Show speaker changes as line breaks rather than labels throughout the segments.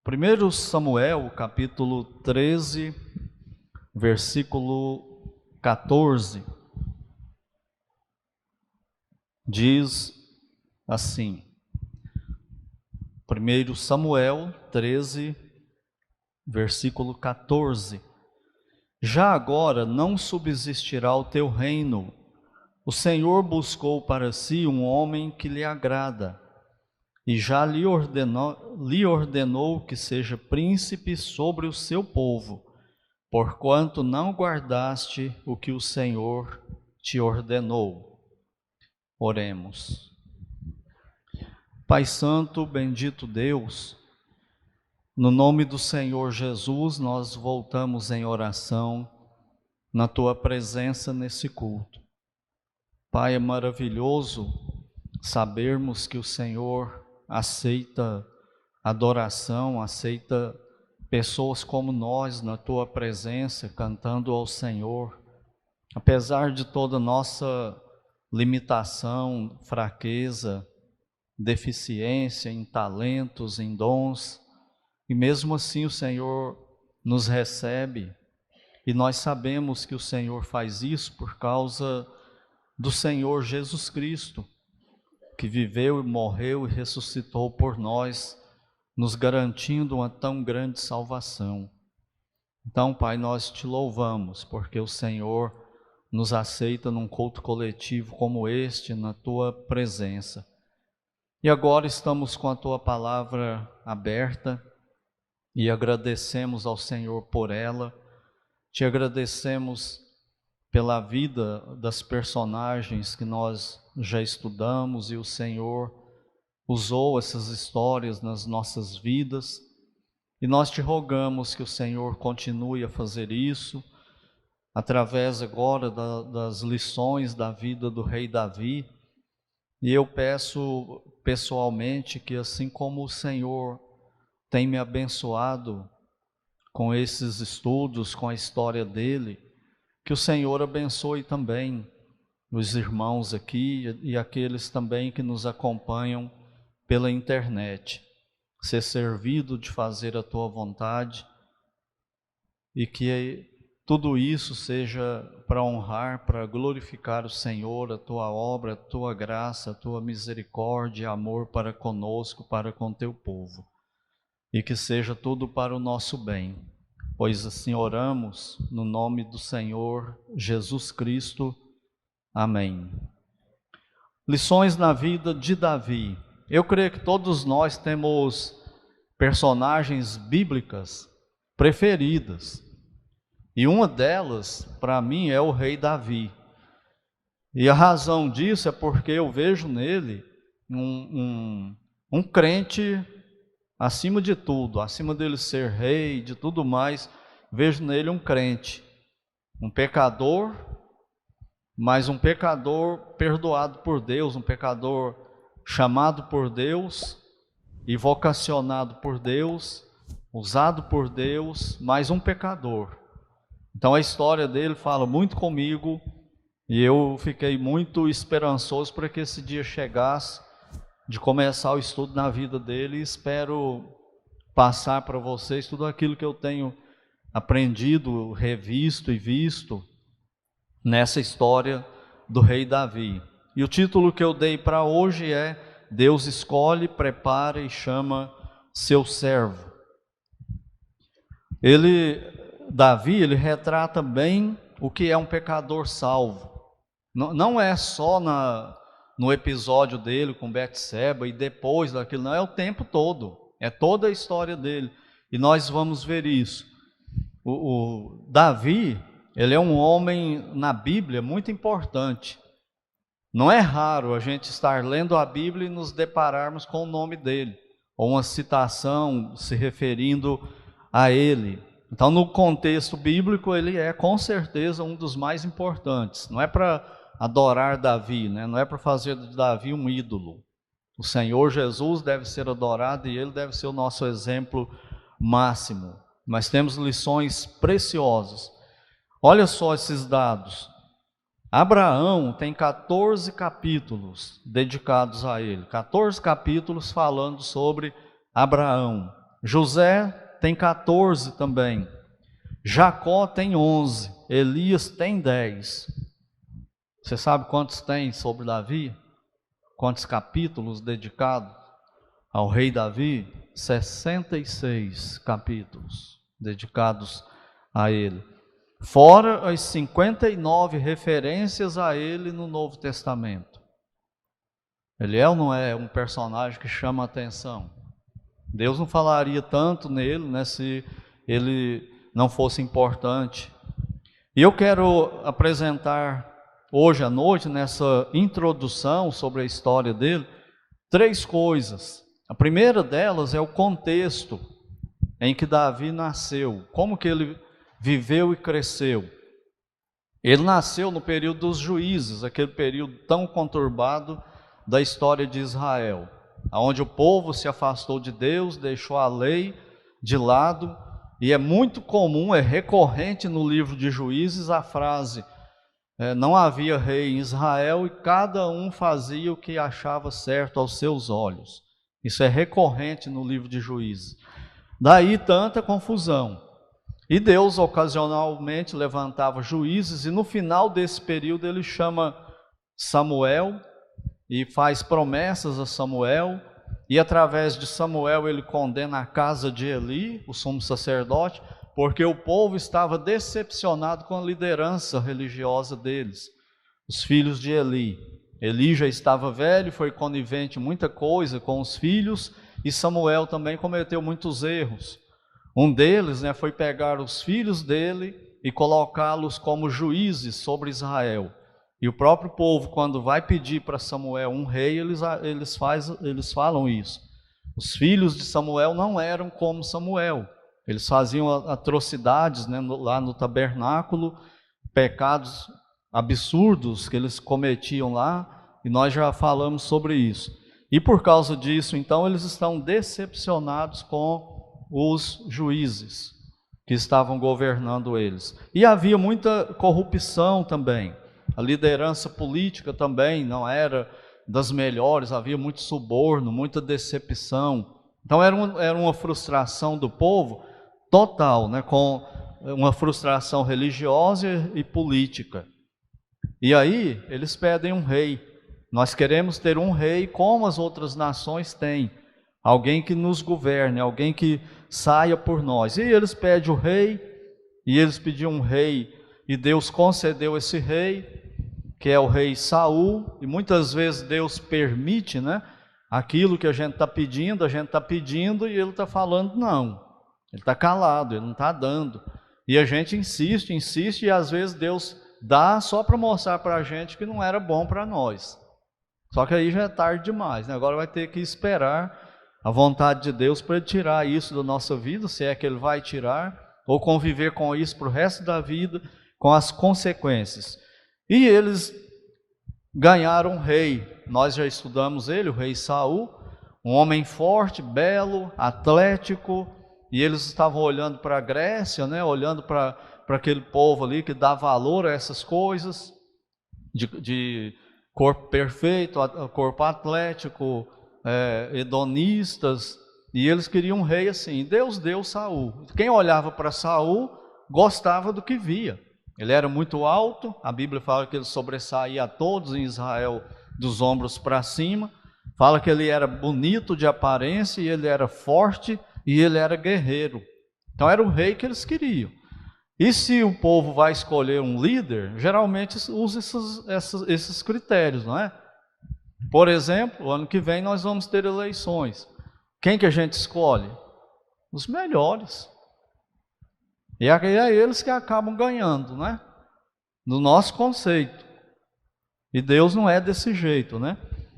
Primeiro Samuel, capítulo 13, versículo 14, diz assim: Primeiro Samuel 13, versículo 14: Já agora não subsistirá o teu reino. O Senhor buscou para si um homem que lhe agrada, e já lhe ordenou que seja príncipe sobre o seu povo, porquanto não guardaste o que o Senhor te ordenou. Oremos. Pai Santo, bendito Deus, no nome do Senhor Jesus, nós voltamos em oração na Tua presença nesse culto. Pai, é maravilhoso sabermos que o Senhor aceita adoração, aceita pessoas como nós na Tua presença, cantando ao Senhor. Apesar de toda nossa limitação, fraqueza, deficiência em talentos, em dons, e mesmo assim o Senhor nos recebe, e nós sabemos que o Senhor faz isso por causa do Senhor Jesus Cristo, que viveu e morreu e ressuscitou por nós, nos garantindo uma tão grande salvação. Então, Pai, nós te louvamos, porque o Senhor nos aceita num culto coletivo como este, na Tua presença. E agora estamos com a Tua palavra aberta e agradecemos ao Senhor por ela. Te agradecemos pela vida das personagens que nós já estudamos e o Senhor usou essas histórias nas nossas vidas. E nós te rogamos que o Senhor continue a fazer isso, através agora das lições da vida do rei Davi. E eu peço pessoalmente que, assim como o Senhor tem me abençoado com esses estudos, com a história dele, que o Senhor abençoe também os irmãos aqui e aqueles também que nos acompanham pela internet. Ser servido de fazer a Tua vontade e que tudo isso seja para honrar, para glorificar o Senhor, a Tua obra, a Tua graça, a Tua misericórdia e amor para conosco, para com Teu povo. E que seja tudo para o nosso bem, pois assim oramos no nome do Senhor Jesus Cristo. Amém. Lições na vida de Davi. Eu creio que todos nós temos personagens bíblicas preferidas. E uma delas, para mim, é o rei Davi. E a razão disso é porque eu vejo nele um crente acima de tudo, acima dele ser rei, de tudo mais, vejo nele um crente, um pecador, mas um pecador perdoado por Deus, um pecador chamado por Deus e vocacionado por Deus, usado por Deus, mas um pecador. Então a história dele fala muito comigo e eu fiquei muito esperançoso para que esse dia chegasse, de começar o estudo na vida dele, e espero passar para vocês tudo aquilo que eu tenho aprendido, revisto e visto nessa história do rei Davi. E o título que eu dei para hoje é Deus escolhe, prepara e chama seu servo. Davi, ele retrata bem o que é um pecador salvo. Não é só no episódio dele com Betseba e depois daquilo, não, é o tempo todo, é toda a história dele, e nós vamos ver isso. O Davi, ele é um homem na Bíblia muito importante. Não é raro a gente estar lendo a Bíblia e nos depararmos com o nome dele, ou uma citação se referindo a ele. Então, no contexto bíblico, ele é com certeza um dos mais importantes. Não é para adorar Davi, né? Não é para fazer de Davi um ídolo, O Senhor Jesus deve ser adorado e Ele deve ser o nosso exemplo máximo. Nós temos lições preciosas. Olha só esses dados. Abraão tem 14 capítulos dedicados a ele. 14 capítulos falando sobre Abraão. José tem 14 também. Jacó tem 11. Elias tem 10. Você sabe quantos tem sobre Davi? Quantos capítulos dedicados ao rei Davi? 66 capítulos dedicados a ele. Fora as 59 referências a ele no Novo Testamento. Ele é ou não é um personagem que chama a atenção? Deus não falaria tanto nele, né, se ele não fosse importante. E eu quero apresentar hoje à noite, nessa introdução sobre a história dele, 3 coisas. A primeira delas é o contexto em que Davi nasceu, como que ele viveu e cresceu. Ele nasceu no período dos juízes, aquele período tão conturbado da história de Israel, onde o povo se afastou de Deus, deixou a lei de lado, e é muito comum, é recorrente no livro de Juízes a frase: não havia rei em Israel e cada um fazia o que achava certo aos seus olhos. Isso é recorrente no livro de Juízes. Daí tanta confusão. E Deus ocasionalmente levantava juízes, e no final desse período ele chama Samuel e faz promessas a Samuel, e através de Samuel ele condena a casa de Eli, o sumo sacerdote, porque o povo estava decepcionado com a liderança religiosa deles, os filhos de Eli. Eli já estava velho, foi conivente em muita coisa com os filhos, e Samuel também cometeu muitos erros. Um deles, foi pegar os filhos dele e colocá-los como juízes sobre Israel. E o próprio povo, quando vai pedir para Samuel um rei, eles falam isso. Os filhos de Samuel não eram como Samuel. Eles faziam atrocidades, lá no tabernáculo, pecados absurdos que eles cometiam lá, e nós já falamos sobre isso. E por causa disso, então, eles estão decepcionados com os juízes que estavam governando eles. E havia muita corrupção também. A liderança política também não era das melhores, havia muito suborno, muita decepção. Então era uma frustração do povo total, com uma frustração religiosa e política. E aí eles pedem um rei. Nós queremos ter um rei como as outras nações têm. Alguém que nos governe, alguém que saia por nós. E eles pedem o rei, e eles pediam um rei, e Deus concedeu esse rei, que é o rei Saul, e muitas vezes Deus permite, aquilo que a gente está pedindo, e ele está falando não. Ele está calado, ele não está dando. E a gente insiste, e às vezes Deus dá só para mostrar para a gente que não era bom para nós. Só que aí já é tarde demais, Agora vai ter que esperar a vontade de Deus para Ele tirar isso da nossa vida, se é que Ele vai tirar, ou conviver com isso para o resto da vida, com as consequências. E eles ganharam um rei, nós já estudamos ele, o rei Saul, um homem forte, belo, atlético, e eles estavam olhando para a Grécia, olhando para aquele povo ali que dá valor a essas coisas, de corpo perfeito, corpo atlético, hedonistas, e eles queriam um rei assim. Deus deu Saul. Quem olhava para Saul gostava do que via. Ele era muito alto, a Bíblia fala que ele sobressaía a todos em Israel dos ombros para cima. Fala que ele era bonito de aparência, e ele era forte, e ele era guerreiro. Então era o rei que eles queriam. E se o povo vai escolher um líder, geralmente usa esses critérios, não é? Por exemplo, o ano que vem nós vamos ter eleições. Quem que a gente escolhe? Os melhores. E é eles que acabam ganhando, no nosso conceito. E Deus não é desse jeito,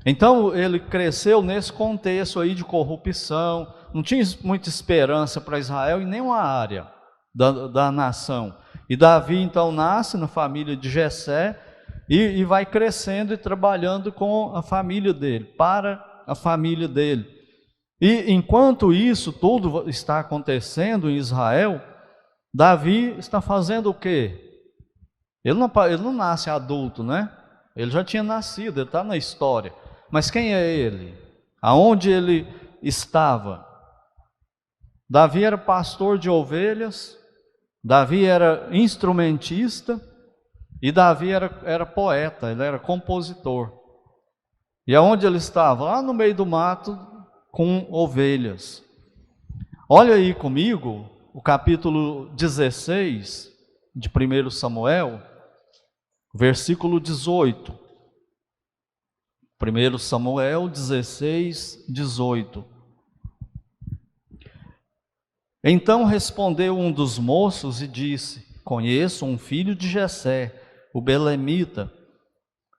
Então ele cresceu nesse contexto aí de corrupção, não tinha muita esperança para Israel em nenhuma área da nação. E Davi então nasce na família de Jessé, e vai crescendo e trabalhando com a família dele, para a família dele. E enquanto isso tudo está acontecendo em Israel, Davi está fazendo o quê? Ele não nasce adulto, né? Ele já tinha nascido, ele está na história. Mas quem é ele? Aonde ele estava? Davi era pastor de ovelhas, Davi era instrumentista e Davi era poeta, ele era compositor. E aonde ele estava? Lá no meio do mato com ovelhas. Olha aí comigo o capítulo 16 de 1 Samuel, versículo 18. 1 Samuel 16, 18. Então respondeu um dos moços e disse: Conheço um filho de Jessé, o belemita,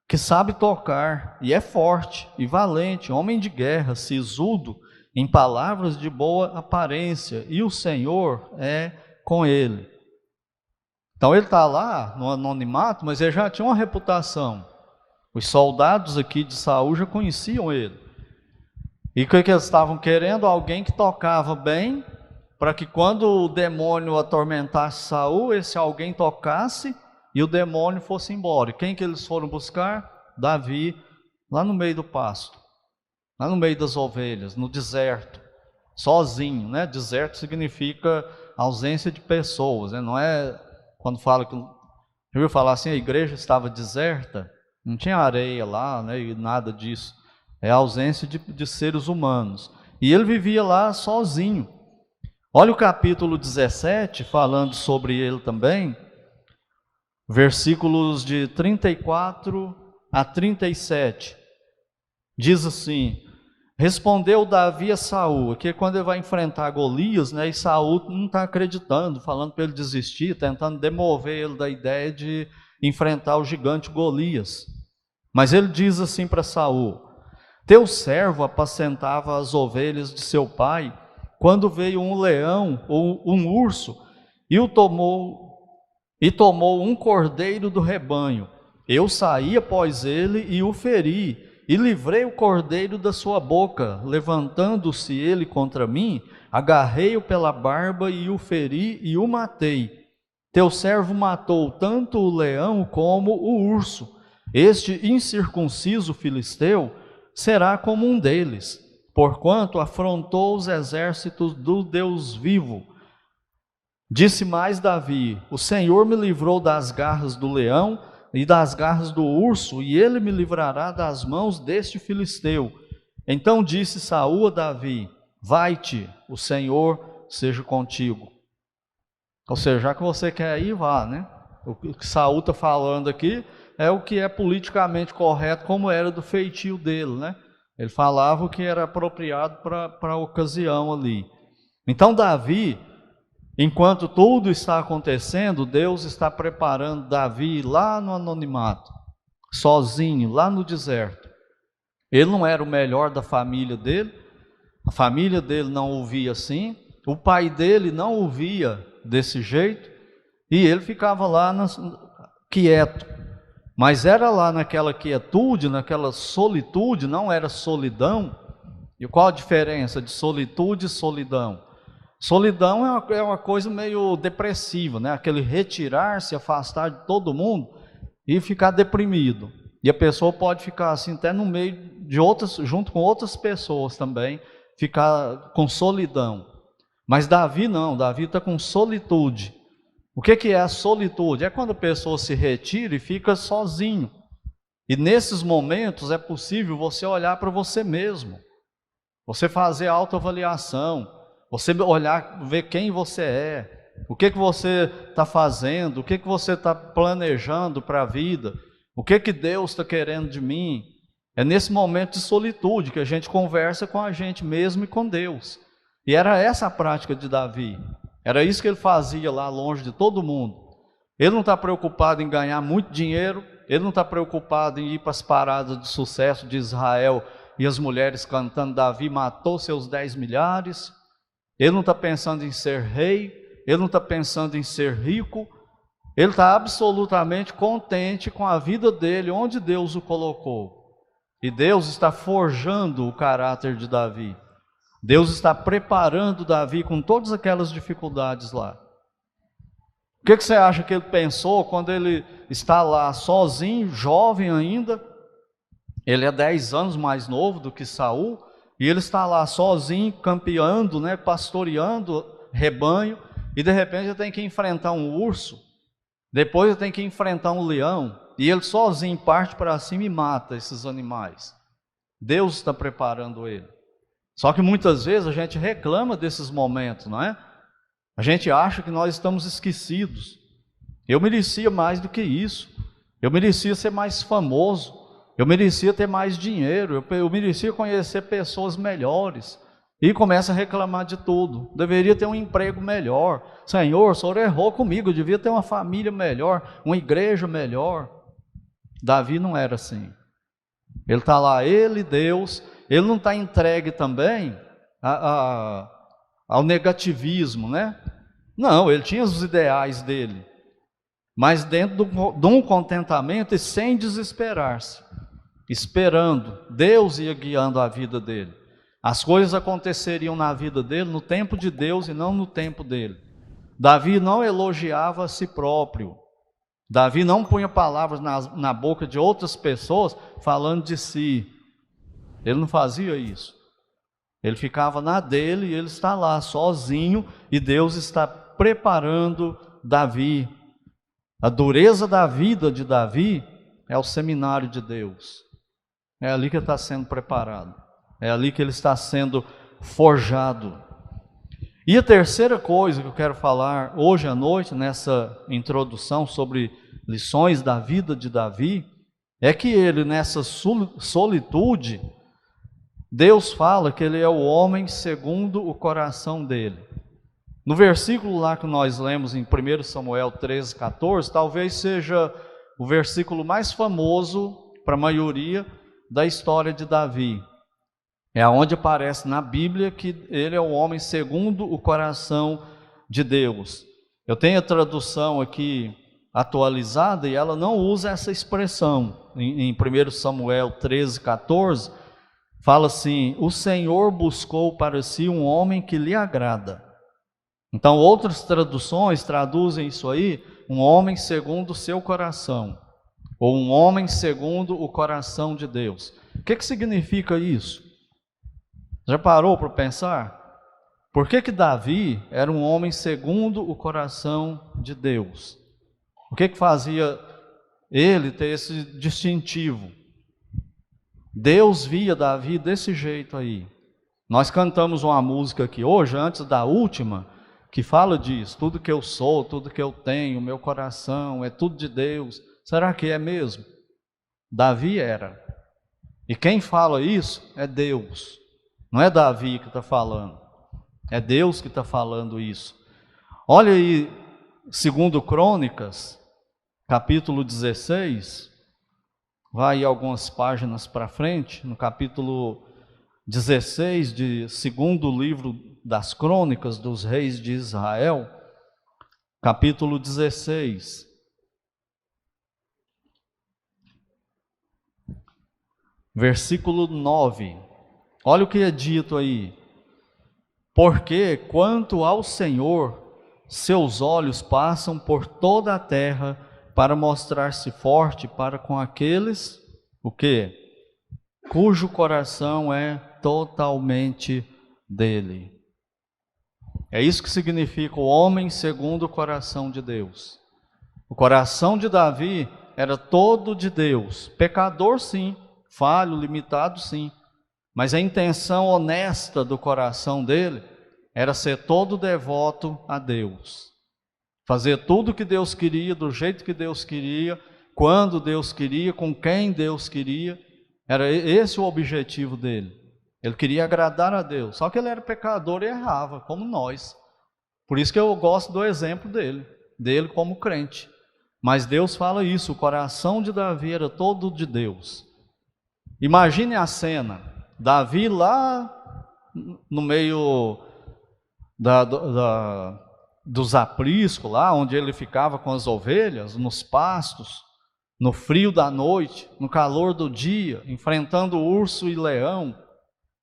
que sabe tocar, e é forte e valente, homem de guerra, sisudo, em palavras de boa aparência, e o Senhor é com ele. Então ele está lá no anonimato, mas ele já tinha uma reputação. Os soldados aqui de Saul já conheciam ele. E o que eles estavam querendo? Alguém que tocava bem, para que quando o demônio atormentasse Saul, esse alguém tocasse e o demônio fosse embora. E quem que eles foram buscar? Davi, lá no meio do pasto, lá no meio das ovelhas, no deserto, sozinho, né? Deserto significa ausência de pessoas, né? Não é quando fala que, já viu falar assim, a igreja estava deserta, não tinha areia lá, né? E nada disso, é a ausência de seres humanos. E ele vivia lá sozinho. Olha o capítulo 17, falando sobre ele também, versículos de 34 a 37, diz assim: Respondeu Davi a Saul, que quando ele vai enfrentar Golias, né, e Saul não está acreditando, falando para ele desistir, tentando demover ele da ideia de enfrentar o gigante Golias. Mas ele diz assim para Saul: Teu servo apacentava as ovelhas de seu pai, quando veio um leão ou um urso e tomou um cordeiro do rebanho. Eu saí após ele e o feri, e livrei o cordeiro da sua boca. Levantando-se ele contra mim, agarrei-o pela barba e o feri e o matei. Teu servo matou tanto o leão como o urso. Este incircunciso filisteu será como um deles, porquanto afrontou os exércitos do Deus vivo. Disse mais Davi: O Senhor me livrou das garras do leão e das garras do urso, e ele me livrará das mãos deste filisteu. Então disse Saul a Davi: Vai-te, o Senhor seja contigo. Ou seja, já que você quer ir, vá, né? O que Saul está falando aqui é o que é politicamente correto, como era do feitio dele, né? Ele falava o que era apropriado para a ocasião ali. Então Davi, enquanto tudo está acontecendo, Deus está preparando Davi lá no anonimato, sozinho, lá no deserto. Ele não era o melhor da família dele, a família dele não o via assim, o pai dele não o via desse jeito, e ele ficava lá quieto. Mas era lá naquela quietude, naquela solitude, não era solidão. E qual a diferença de solitude e solidão? Solidão é uma coisa meio depressiva, né? Aquele retirar-se, afastar de todo mundo e ficar deprimido. E a pessoa pode ficar assim até no meio de outras, junto com outras pessoas também, ficar com solidão. Mas Davi não, Davi está com solitude. O que é a solitude? É quando a pessoa se retira e fica sozinho. E nesses momentos é possível você olhar para você mesmo, você fazer autoavaliação, você olhar, ver quem você é, o que você está fazendo, o que você está planejando para a vida, o que Deus está querendo de mim. É nesse momento de solitude que a gente conversa com a gente mesmo e com Deus. E era essa a prática de Davi. Era isso que ele fazia lá longe de todo mundo. Ele não está preocupado em ganhar muito dinheiro, ele não está preocupado em ir para as paradas de sucesso de Israel e as mulheres cantando Davi matou seus 10 milhares. Ele não está pensando em ser rei, ele não está pensando em ser rico, ele está absolutamente contente com a vida dele, onde Deus o colocou. E Deus está forjando o caráter de Davi. Deus está preparando Davi com todas aquelas dificuldades lá. O que você acha que ele pensou quando ele está lá sozinho, jovem ainda? Ele é 10 anos mais novo do que Saul, e ele está lá sozinho, campeando, né, pastoreando rebanho, e de repente ele tem que enfrentar um urso, depois ele tem que enfrentar um leão, e ele sozinho parte para cima e mata esses animais. Deus está preparando ele. Só que muitas vezes a gente reclama desses momentos, não é? A gente acha que nós estamos esquecidos. Eu merecia mais do que isso. Eu merecia ser mais famoso. Eu merecia ter mais dinheiro. Eu merecia conhecer pessoas melhores. E começa a reclamar de tudo. Deveria ter um emprego melhor. Senhor, o Senhor errou comigo. Eu devia ter uma família melhor, uma igreja melhor. Davi não era assim. Ele está lá, ele, Deus. Ele não está entregue também ao negativismo, né? Não, ele tinha os ideais dele, mas dentro de um contentamento e sem desesperar-se, esperando. Deus ia guiando a vida dele. As coisas aconteceriam na vida dele no tempo de Deus e não no tempo dele. Davi não elogiava a si próprio. Davi não punha palavras na boca de outras pessoas falando de si. Ele não fazia isso. Ele ficava na dele e ele está lá sozinho e Deus está preparando Davi. A dureza da vida de Davi é o seminário de Deus. É ali que ele está sendo preparado. É ali que ele está sendo forjado. E a terceira coisa que eu quero falar hoje à noite, nessa introdução sobre lições da vida de Davi, é que ele, nessa solitude, Deus fala que ele é o homem segundo o coração dele. No versículo lá que nós lemos em 1 Samuel 13:14, talvez seja o versículo mais famoso para a maioria da história de Davi. É onde aparece na Bíblia que ele é o homem segundo o coração de Deus. Eu tenho a tradução aqui atualizada e ela não usa essa expressão. Em 1 Samuel 13:14, fala assim: o Senhor buscou para si um homem que lhe agrada. Então outras traduções traduzem isso aí, um homem segundo o seu coração, ou um homem segundo o coração de Deus. O que significa isso? Já parou para pensar? Por que Davi era um homem segundo o coração de Deus? O que fazia ele ter esse distintivo? Deus via Davi desse jeito aí. Nós cantamos uma música aqui hoje, antes da última, que fala disso. Tudo que eu sou, tudo que eu tenho, meu coração, é tudo de Deus. Será que é mesmo? Davi era. E quem fala isso é Deus. Não é Davi que está falando. É Deus que está falando isso. Olha aí, 2 Crônicas, capítulo 16. Vai algumas páginas para frente, no capítulo 16 de segundo livro das Crônicas dos Reis de Israel, capítulo 16. Versículo 9. Olha o que é dito aí. Porque quanto ao Senhor, seus olhos passam por toda a terra para mostrar-se forte para com aqueles, o quê? Cujo coração é totalmente dele. É isso que significa o homem segundo o coração de Deus. O coração de Davi era todo de Deus. Pecador sim, falho, limitado sim. Mas a intenção honesta do coração dele era ser todo devoto a Deus. Fazer tudo o que Deus queria, do jeito que Deus queria, quando Deus queria, com quem Deus queria. Era esse o objetivo dele. Ele queria agradar a Deus. Só que ele era pecador e errava, como nós. Por isso que eu gosto do exemplo dele como crente. Mas Deus fala isso, o coração de Davi era todo de Deus. Imagine a cena, Davi lá no meio dos apriscos, lá onde ele ficava com as ovelhas, nos pastos, no frio da noite, no calor do dia, enfrentando urso e leão,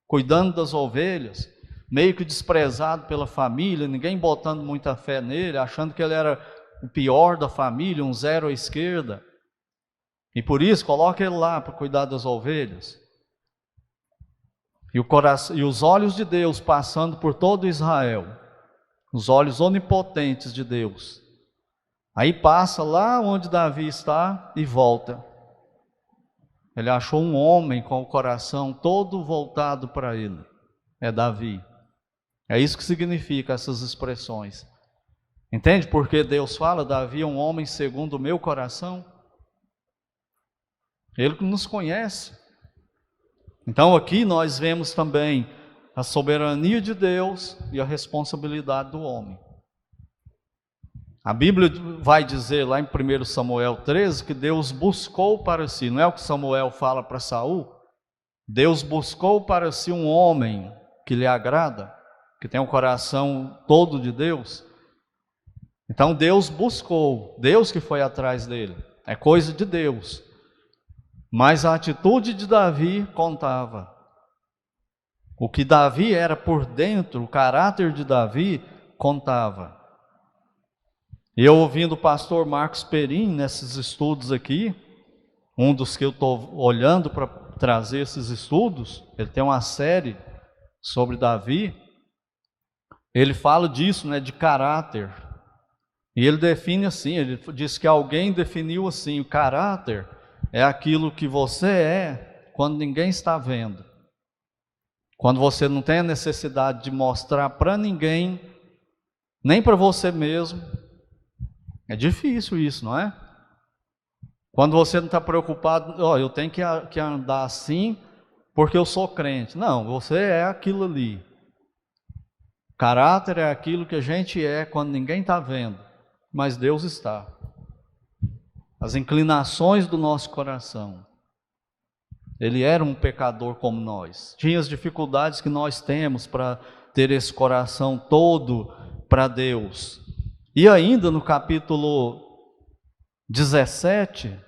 cuidando das ovelhas, meio que desprezado pela família, ninguém botando muita fé nele, achando que ele era o pior da família, um zero à esquerda. E por isso, coloca ele lá para cuidar das ovelhas. E os olhos de Deus passando por todo Israel, os olhos onipotentes de Deus. Aí passa lá onde Davi está e volta. Ele achou um homem com o coração todo voltado para ele. É Davi. É isso que significa essas expressões. Entende por que Deus fala, Davi é um homem segundo o meu coração? Ele que nos conhece. Então aqui nós vemos também a soberania de Deus e a responsabilidade do homem. A Bíblia vai dizer lá em 1 Samuel 13 que Deus buscou para si, não é o que Samuel fala para Saul? Deus buscou para si um homem que lhe agrada, que tem o coração todo de Deus. Então Deus buscou, Deus que foi atrás dele, é coisa de Deus. Mas a atitude de Davi contava. O que Davi era por dentro, o caráter de Davi contava. Eu ouvindo o pastor Marcos Perim nesses estudos aqui, um dos que eu estou olhando para trazer esses estudos, ele tem uma série sobre Davi, ele fala disso, né, de caráter. E ele define assim, ele diz que alguém definiu assim, o caráter é aquilo que você é quando ninguém está vendo. Quando você não tem a necessidade de mostrar para ninguém, nem para você mesmo. É difícil isso, não é? Quando você não está preocupado, eu tenho que andar assim porque eu sou crente. Não, você é aquilo ali. Caráter é aquilo que a gente é quando ninguém está vendo, mas Deus está. As inclinações do nosso coração. Ele era um pecador como nós. Tinha as dificuldades que nós temos para ter esse coração todo para Deus. E ainda no capítulo 17,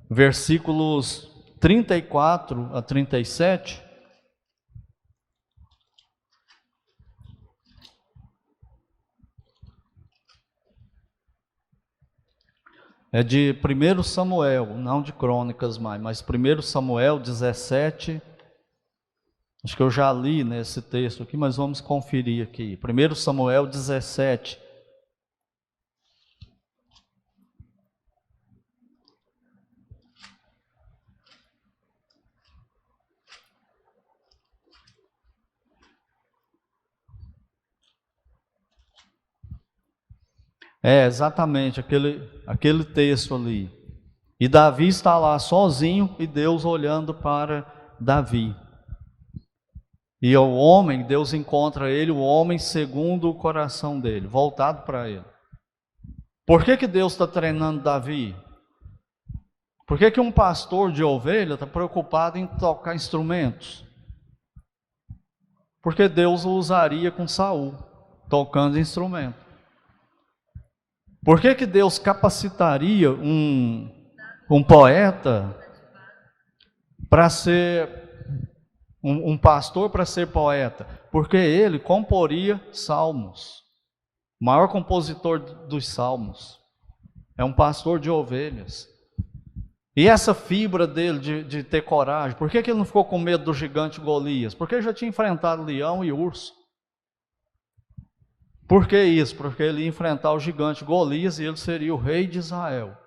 versículos 34 a 37, é de 1 Samuel, não de Crônicas mais, mas 1 Samuel 17, acho que eu já li nesse texto aqui, mas vamos conferir aqui. 1 Samuel 17. É, exatamente, aquele texto ali. E Davi está lá sozinho e Deus olhando para Davi. E o homem, Deus encontra ele, o homem segundo o coração dele, voltado para ele. Por que Deus está treinando Davi? Por que um pastor de ovelha está preocupado em tocar instrumentos? Porque Deus o usaria com Saul, tocando instrumento. Por que Deus capacitaria um poeta para ser um pastor para ser poeta? Porque ele comporia salmos. O maior compositor dos salmos é um pastor de ovelhas. E essa fibra dele de ter coragem, por que ele não ficou com medo do gigante Golias? Porque ele já tinha enfrentado leão e urso. Por que isso? Porque ele ia enfrentar o gigante Golias e ele seria o rei de Israel,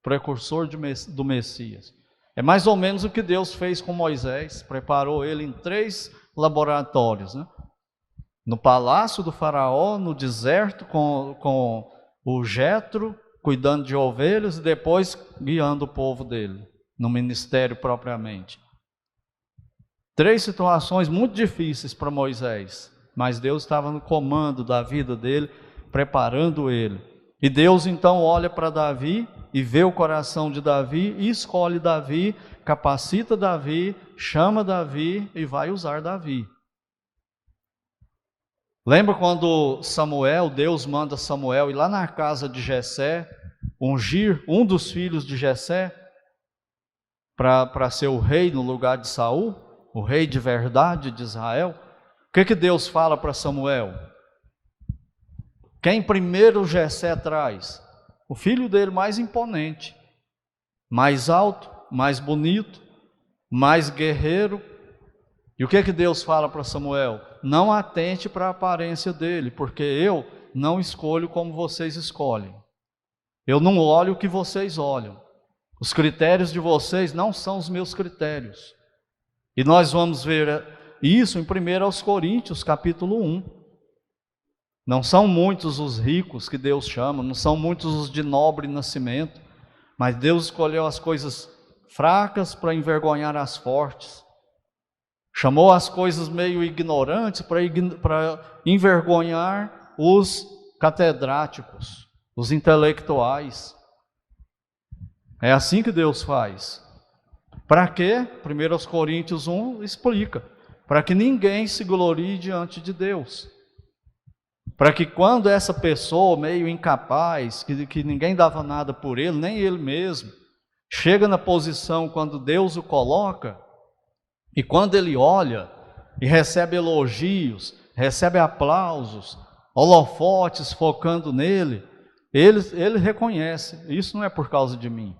precursor do Messias. É mais ou menos o que Deus fez com Moisés, preparou ele em 3 laboratórios, né? No palácio do faraó, no deserto com o Jetro, cuidando de ovelhas, e depois guiando o povo dele, no ministério propriamente. 3 situações muito difíceis para Moisés, mas Deus estava no comando da vida dele, preparando ele. E Deus então olha para Davi e vê o coração de Davi, e escolhe Davi, capacita Davi, chama Davi e vai usar Davi. Lembra quando Deus manda Samuel ir lá na casa de Jessé, ungir um dos filhos de Jessé para ser o rei no lugar de Saul, o rei de verdade de Israel? O que Deus fala para Samuel? Quem primeiro Jessé traz? O filho dele mais imponente, mais alto, mais bonito, mais guerreiro. E o que Deus fala para Samuel? Não atente para a aparência dele, porque eu não escolho como vocês escolhem. Eu não olho o que vocês olham. Os critérios de vocês não são os meus critérios. E nós vamos ver isso em 1 Coríntios, capítulo 1. Não são muitos os ricos que Deus chama, não são muitos os de nobre nascimento, mas Deus escolheu as coisas fracas para envergonhar as fortes. Chamou as coisas meio ignorantes para envergonhar os catedráticos, os intelectuais. É assim que Deus faz. Para quê? 1 Coríntios 1 explica. Para que ninguém se glorie diante de Deus. Para que quando essa pessoa meio incapaz, que ninguém dava nada por ele, nem ele mesmo, chega na posição quando Deus o coloca, e quando ele olha e recebe elogios, recebe aplausos, holofotes focando nele, ele reconhece, isso não é por causa de mim,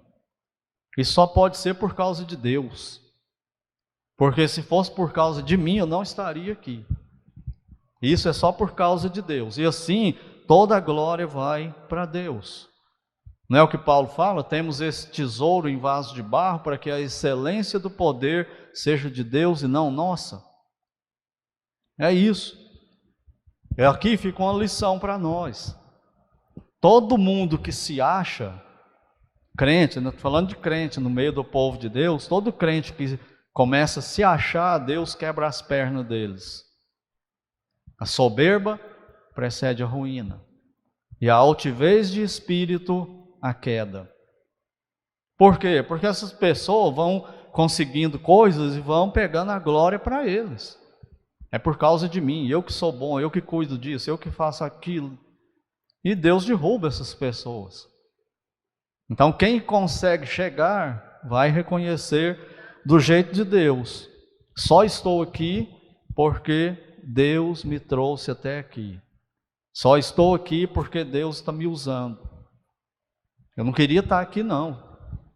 isso só pode ser por causa de Deus, porque se fosse por causa de mim eu não estaria aqui. Isso é só por causa de Deus, e assim toda a glória vai para Deus. Não é o que Paulo fala? Temos esse tesouro em vaso de barro para que a excelência do poder seja de Deus e não nossa. É isso. E aqui fica uma lição para nós. Todo mundo que se acha crente, não estou falando de crente no meio do povo de Deus, todo crente que começa a se achar, Deus quebra as pernas deles. A soberba precede a ruína, e a altivez de espírito a queda. Por quê? Porque essas pessoas vão conseguindo coisas e vão pegando a glória para eles. É por causa de mim, eu que sou bom, eu que cuido disso, eu que faço aquilo. E Deus derruba essas pessoas. Então quem consegue chegar vai reconhecer do jeito de Deus. Só estou aqui porque Deus me trouxe até aqui. Só estou aqui porque Deus está me usando. Eu não queria estar aqui não.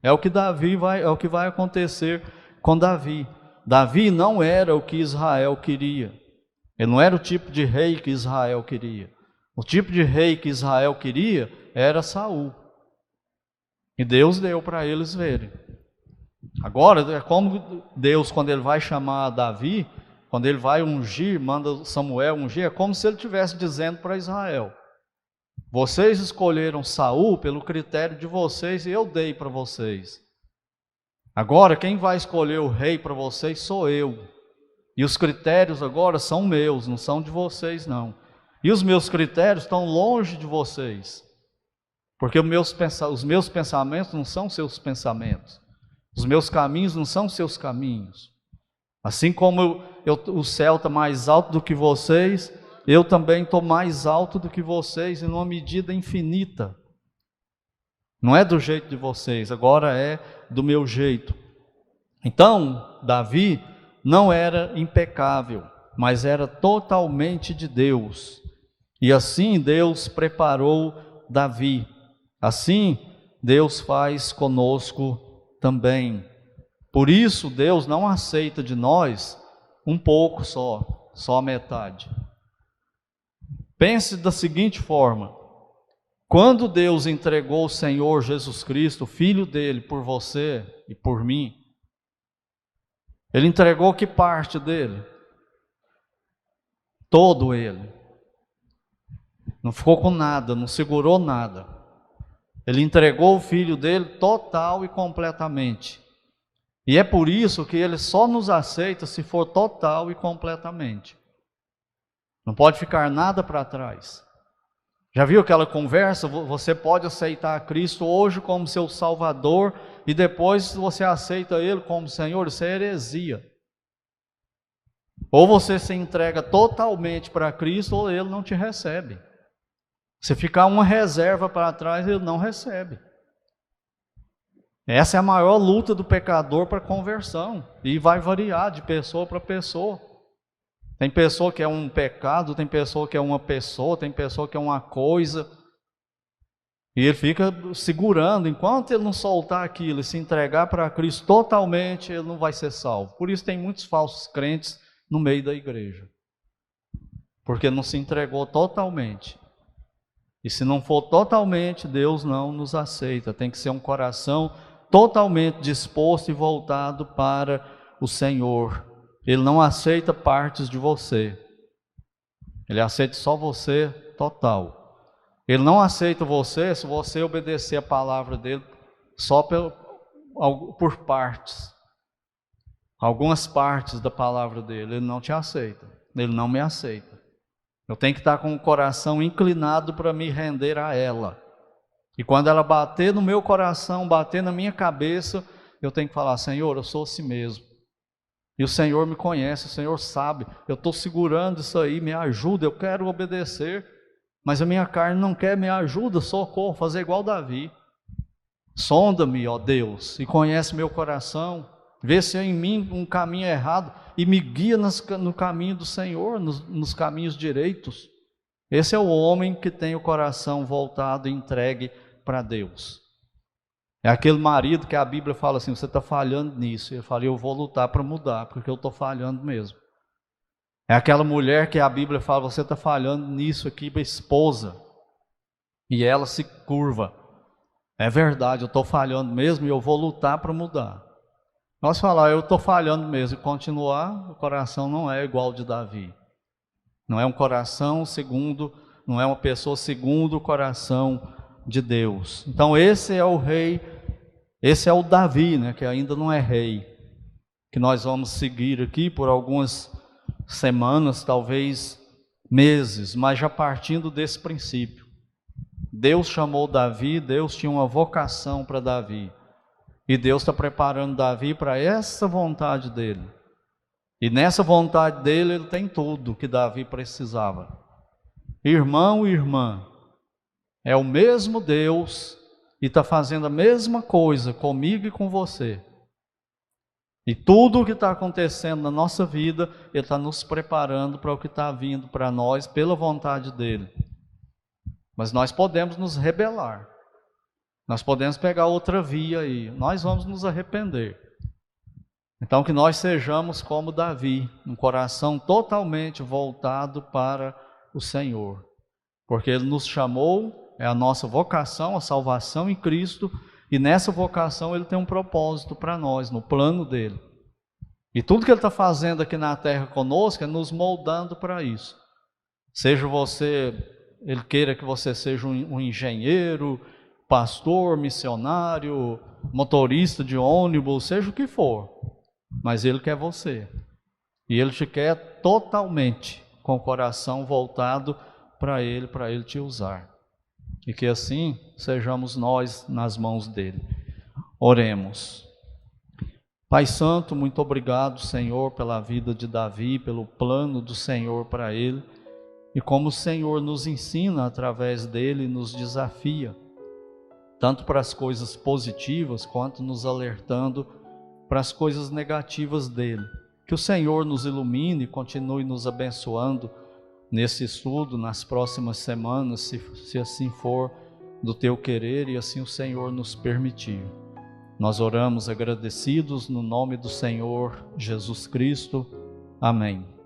É o que vai acontecer com Davi. Davi não era o que Israel queria. Ele não era o tipo de rei que Israel queria. O tipo de rei que Israel queria era Saul. E Deus deu para eles verem. Agora, é como Deus, quando ele vai chamar Davi, quando ele vai ungir, manda Samuel ungir, é como se ele estivesse dizendo para Israel: vocês escolheram Saul pelo critério de vocês e eu dei para vocês. Agora quem vai escolher o rei para vocês sou eu. E os critérios agora são meus, não são de vocês não. E os meus critérios estão longe de vocês. Porque os meus pensamentos não são seus pensamentos. Os meus caminhos não são seus caminhos. Assim como o céu está mais alto do que vocês, eu também estou mais alto do que vocês, em uma medida infinita. Não é do jeito de vocês, agora é do meu jeito. Então, Davi não era impecável, mas era totalmente de Deus. E assim Deus preparou Davi. Assim Deus faz conosco também. Por isso Deus não aceita de nós um pouco só a metade. Pense da seguinte forma: quando Deus entregou o Senhor Jesus Cristo, o Filho dele, por você e por mim, Ele entregou que parte dele? Todo ele. Não ficou com nada, não segurou nada. Ele entregou o Filho dele total e completamente. E é por isso que Ele só nos aceita se for total e completamente. Não pode ficar nada para trás. Já viu aquela conversa? Você pode aceitar Cristo hoje como seu Salvador e depois você aceita Ele como Senhor. Isso é heresia. Ou você se entrega totalmente para Cristo, ou Ele não te recebe. Se ficar uma reserva para trás, Ele não recebe. Essa é a maior luta do pecador para a conversão. E vai variar de pessoa para pessoa. Tem pessoa que é um pecado, tem pessoa que é uma pessoa, tem pessoa que é uma coisa. E ele fica segurando, enquanto ele não soltar aquilo e se entregar para Cristo totalmente, ele não vai ser salvo. Por isso tem muitos falsos crentes no meio da igreja. Porque não se entregou totalmente. E se não for totalmente, Deus não nos aceita. Tem que ser um coração totalmente disposto e voltado para o Senhor. Ele não aceita partes de você. Ele aceita só você total. Ele não aceita você se você obedecer a palavra dele só por partes. Algumas partes da palavra dele, ele não te aceita. Ele não me aceita. Eu tenho que estar com o coração inclinado para me render a ela. E quando ela bater no meu coração, bater na minha cabeça, eu tenho que falar: Senhor, eu sou assim mesmo. E o Senhor me conhece, o Senhor sabe. Eu estou segurando isso aí, me ajuda, eu quero obedecer. Mas a minha carne não quer, me ajuda, socorro, fazer igual Davi. Sonda-me, ó Deus, e conhece meu coração. Vê se há em mim um caminho errado e me guia no caminho do Senhor, nos caminhos direitos. Esse é o homem que tem o coração voltado e entregue para Deus. É aquele marido que a Bíblia fala assim: você está falhando nisso. Ele fala: eu vou lutar para mudar, porque eu estou falhando mesmo. É aquela mulher que a Bíblia fala: você está falhando nisso aqui, para a esposa. E ela se curva. É verdade, eu estou falhando mesmo e eu vou lutar para mudar. Nós falar: eu estou falhando mesmo, e continuar, o coração não é igual ao de Davi. Não é um coração segundo, não é uma pessoa segundo o coração de Deus. Então esse é o rei, esse é o Davi, né, que ainda não é rei, que nós vamos seguir aqui por algumas semanas, talvez meses, mas já partindo desse princípio. Deus chamou Davi, Deus tinha uma vocação para Davi, e Deus está preparando Davi para essa vontade dele. E nessa vontade dele, ele tem tudo que Davi precisava. Irmão e irmã, é o mesmo Deus e está fazendo a mesma coisa comigo e com você. E tudo o que está acontecendo na nossa vida, Ele está nos preparando para o que está vindo para nós pela vontade dEle. Mas nós podemos nos rebelar. Nós podemos pegar outra via aí. Nós vamos nos arrepender. Então que nós sejamos como Davi, um coração totalmente voltado para o Senhor. Porque Ele nos chamou, é a nossa vocação, a salvação em Cristo, e nessa vocação Ele tem um propósito para nós, no plano dEle. E tudo que Ele está fazendo aqui na terra conosco é nos moldando para isso. Seja você, Ele queira que você seja um engenheiro, pastor, missionário, motorista de ônibus, seja o que for. Mas Ele quer você. E Ele te quer totalmente, com o coração voltado para Ele te usar. E que assim sejamos nós nas mãos dEle. Oremos. Pai Santo, muito obrigado, Senhor, pela vida de Davi, pelo plano do Senhor para ele. E como o Senhor nos ensina através dele, nos desafia, tanto para as coisas positivas, quanto nos alertando para as coisas negativas dele. Que o Senhor nos ilumine e continue nos abençoando nesse estudo, nas próximas semanas, se assim for do teu querer e assim o Senhor nos permitir. Nós oramos agradecidos no nome do Senhor Jesus Cristo. Amém.